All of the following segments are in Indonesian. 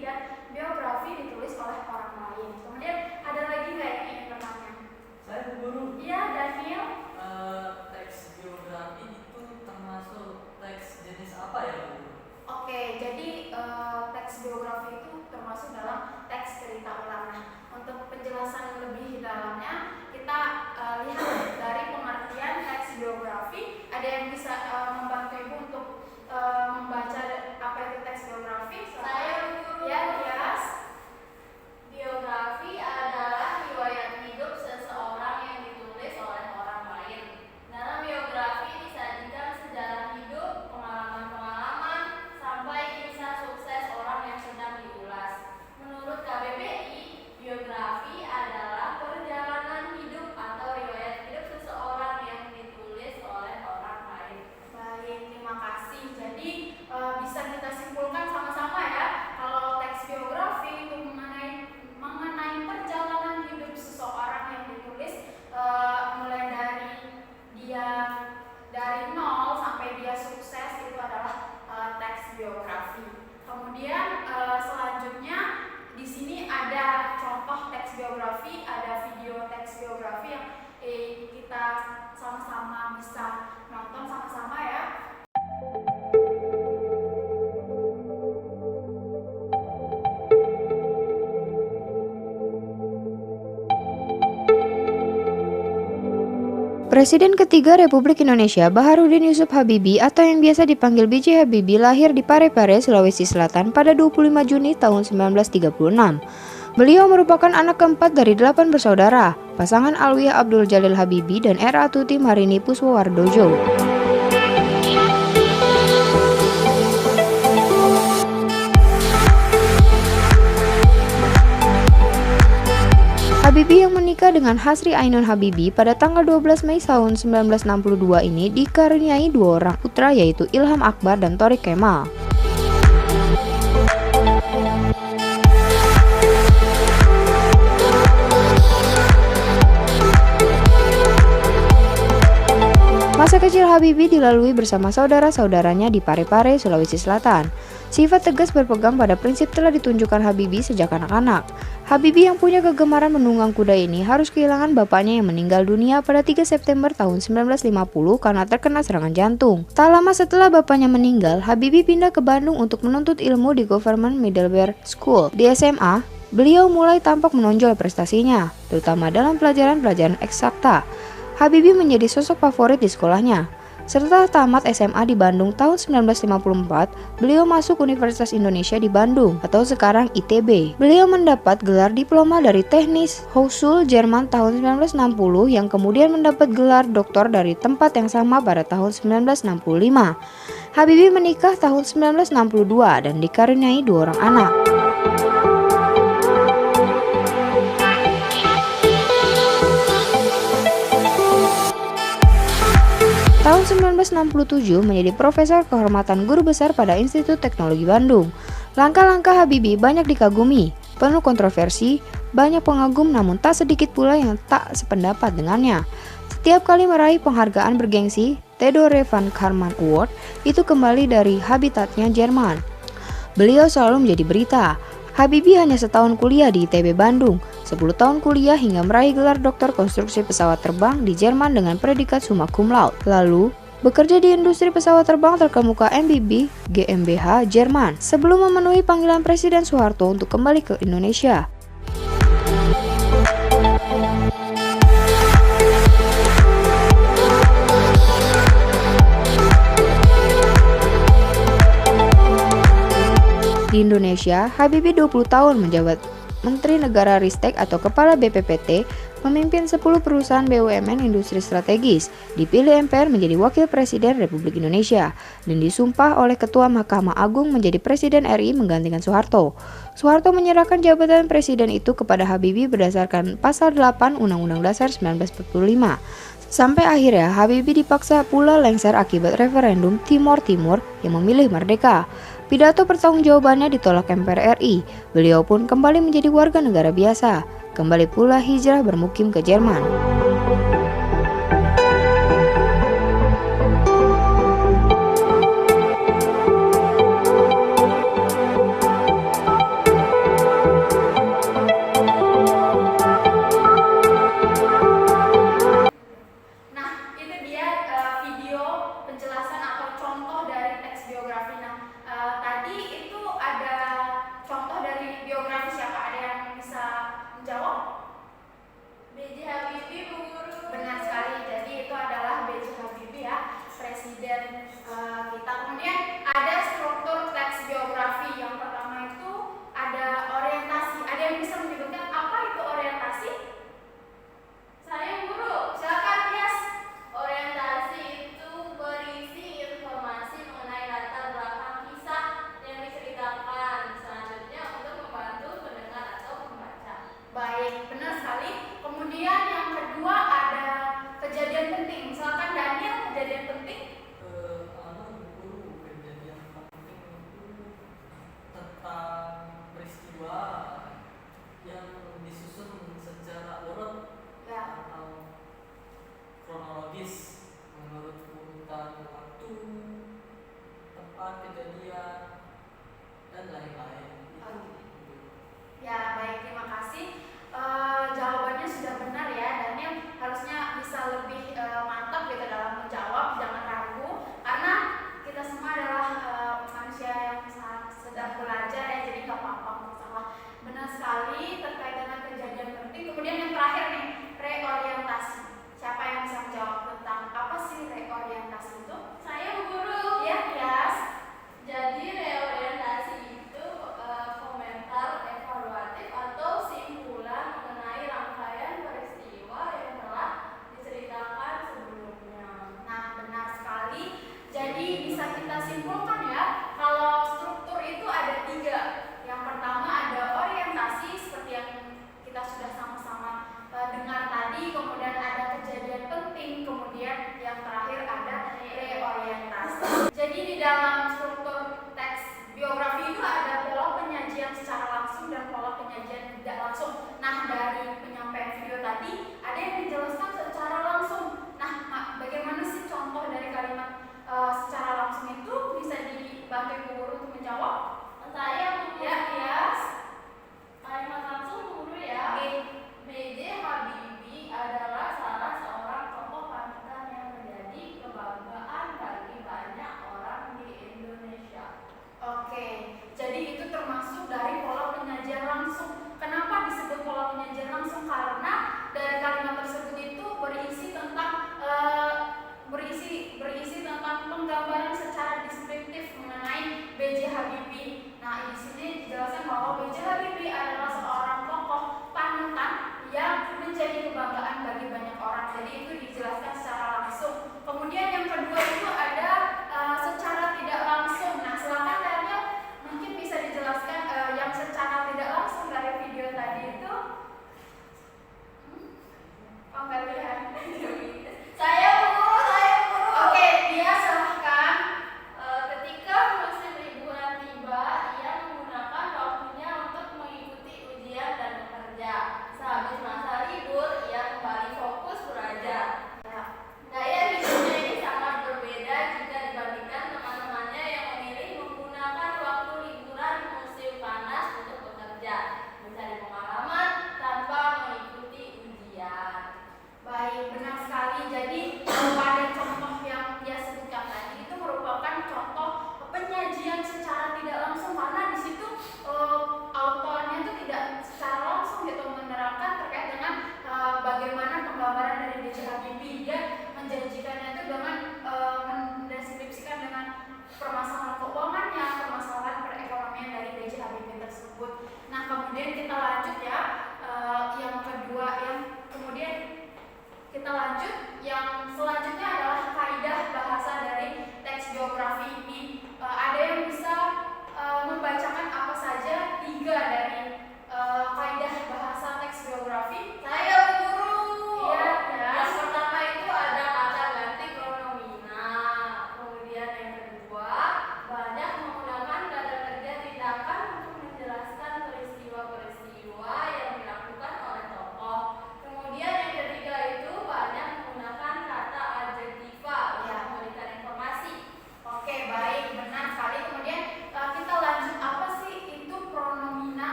Habibie dan biografi ditulis oleh orang lain. Kemudian ada lagi nggak yang ingin bertanya? Saya Bu Guru. Iya, Daniel. Teks biografi itu termasuk teks jenis apa ya Bu? Oke, jadi teks biografi itu termasuk dalam teks cerita ulang. Nah, untuk penjelasan lebih dalamnya kita lihat dari pengertian teks biografi. Ada yang bisa membantu Ibu untuk membaca apa itu teks biografi? Saya guru. Ya, Tias. Biografi adalah riwayat hidup seseorang yang ditulis oleh orang lain. Dalam biografi disajikan sejarah hidup, pengalaman-pengalaman, sampai kisah sukses orang yang sedang diulas. Menurut KBBI, biografi adalah perjalanan hidup atau riwayat hidup seseorang yang ditulis oleh orang lain. Baik, terima kasih. Jadi bisa kita simpulkan sama-sama ya, kalau teks biografi itu mengenai perjalanan hidup seseorang yang ditulis mulai dari dia dari nol sampai dia sukses, itu adalah teks biografi. Kemudian selanjutnya di sini ada contoh teks biografi, ada video teks biografi yang kita sama-sama bisa nonton sama-sama ya. Presiden ketiga Republik Indonesia Baharudin Yusuf Habibie atau yang biasa dipanggil B.J. Habibie lahir di Parepare, Sulawesi Selatan pada 25 Juni tahun 1936. Beliau merupakan anak keempat dari 8 bersaudara, pasangan Alwiah Abdul Jalil Habibie dan R.A. Tuti Marini Puswowardojo. Habibie yang menikah dengan Hasri Ainun Habibie pada tanggal 12 Mei tahun 1962 ini dikaruniai 2 orang putra, yaitu Ilham Akbar dan Thorik Kemal. Masa kecil Habibie dilalui bersama saudara-saudaranya di Parepare, Sulawesi Selatan. Sifat tegas berpegang pada prinsip telah ditunjukkan Habibie sejak anak-anak. Habibie yang punya kegemaran menunggang kuda ini harus kehilangan bapaknya yang meninggal dunia pada 3 September tahun 1950 karena terkena serangan jantung. Tak lama setelah bapaknya meninggal, Habibie pindah ke Bandung untuk menuntut ilmu di Government Middlebury School. Di SMA, beliau mulai tampak menonjol prestasinya, terutama dalam pelajaran-pelajaran eksakta. Habibie menjadi sosok favorit di sekolahnya. Setelah tamat SMA di Bandung tahun 1954, beliau masuk Universitas Indonesia di Bandung atau sekarang ITB. Beliau mendapat gelar diploma dari Teknis Hochschule Jerman tahun 1960 yang kemudian mendapat gelar doktor dari tempat yang sama pada tahun 1965. Habibie menikah tahun 1962 dan dikaruniai 2 orang anak. Tahun 1967 menjadi profesor kehormatan guru besar pada Institut Teknologi Bandung. Langkah-langkah Habibie banyak dikagumi, penuh kontroversi, banyak pengagum namun tak sedikit pula yang tak sependapat dengannya. Setiap kali meraih penghargaan bergengsi, Theodore van Karman Award itu kembali dari habitatnya Jerman. Beliau selalu menjadi berita. Habibie hanya setahun kuliah di ITB Bandung, 10 tahun kuliah hingga meraih gelar doktor konstruksi pesawat terbang di Jerman dengan predikat summa cum laude. Lalu, bekerja di industri pesawat terbang terkemuka MBB GmbH Jerman sebelum memenuhi panggilan Presiden Soeharto untuk kembali ke Indonesia. Di Indonesia, Habibie 20 tahun menjabat Menteri Negara Ristek atau Kepala BPPT, memimpin 10 perusahaan BUMN industri strategis, dipilih MPR menjadi Wakil Presiden Republik Indonesia, dan disumpah oleh Ketua Mahkamah Agung menjadi Presiden RI menggantikan Soeharto. Soeharto menyerahkan jabatan Presiden itu kepada Habibie berdasarkan Pasal 8 Undang-Undang Dasar 1945. Sampai akhirnya Habibie dipaksa pula lengser akibat referendum Timor Timur yang memilih merdeka. Pidato pertanggungjawabannya ditolak MPR RI. Beliau pun kembali menjadi warga negara biasa. Kembali pula hijrah bermukim ke Jerman. mantap gitu dalam menjawab, jangan ragu karena kita semua adalah manusia yang sedang belajar ya, jadi nggak apa-apa masalah. Benar sekali terkait dengan kejadian penting. Kemudian yang terakhir nih, reorientasi. Siapa yang bisa menjawab tentang apa sih reorientasi itu? Saya Bu Guru. Ya, Tias. Jadi reorientasi itu komentar evaluatif atau simpulan mengenai rangkaian peristiwa yang telah diceritakan sebelumnya. Nah, benar sekali. Jadi bisa kita simpulkan ya, kalau struktur itu ada 3. Yang pertama ada orientasi seperti yang kita sudah sama-sama dengar tadi, kemudian ada kejadian penting, kemudian yang terakhir ada reorientasi. Jadi di dalam struktur teks biografi itu ada pola penyajian secara langsung dan pola penyajian tidak langsung. Nah, dari penyampaian video tadi ada yang dijelaskan secara langsung. Nah, bagaimana sih contoh dari kalimat secara langsung itu? Bisa dibantu Ibu Guru untuk menjawab? Saya Bu Guru. Ya, Tias. Kalimat langsung Bu Guru ya. B.J. Habibie adalah salah seorang tokoh panutan yang menjadi kebanggaan bagi banyak orang di Indonesia. Oke, jadi itu termasuk dari pola penyajian langsung. Kenapa disebut pola penyajian langsung? Karena dari kalimat tersebut itu berisi tentang penggambaran secara deskriptif mengenai B.J. Habibie. Nah, di sini dijelaskan bahwa B.J. Habibie adalah seorang tokoh panutan yang menjadi kebanggaan bagi banyak orang. Jadi itu dijelaskan secara langsung. Kemudian yang kedua itu ada secara tidak langsung. Nah, silakan Daniel, mungkin bisa dijelaskan yang secara tidak langsung dari video tadi itu. Oh, nggak lihat. Saya Bu Guru. Oke, dia silahkan. Ketika musim liburan tiba, ia menggunakan waktunya untuk mengikuti ujian dan bekerja. Sehabis masa libur, ia kembali fokus belajar.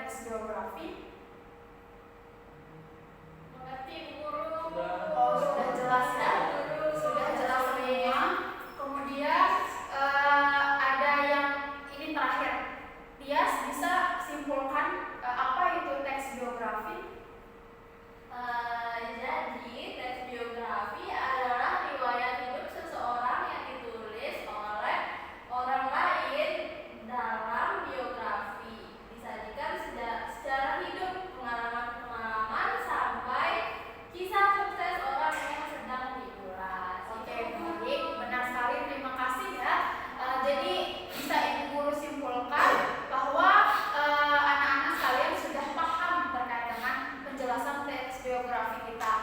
teks biografi? Mengerti guru? Oh, sudah jelas ya. Sudah jelas semua. Kemudian ada yang ini terakhir. Tias bisa simpulkan apa itu teks biografi? Jadi teks biografi adalah riwayat hidup seseorang yang ditulis oleh orang lain dalam biografi. Disajikan sejarah hidup, pengalaman-pengalaman sampai kisah sukses orang yang sedang diulas. Oke, baik, benar sekali. Terima kasih ya. Jadi bisa Ibu Guru simpulkan bahwa anak-anak sekalian sudah paham terkait dengan penjelasan teks biografi kita.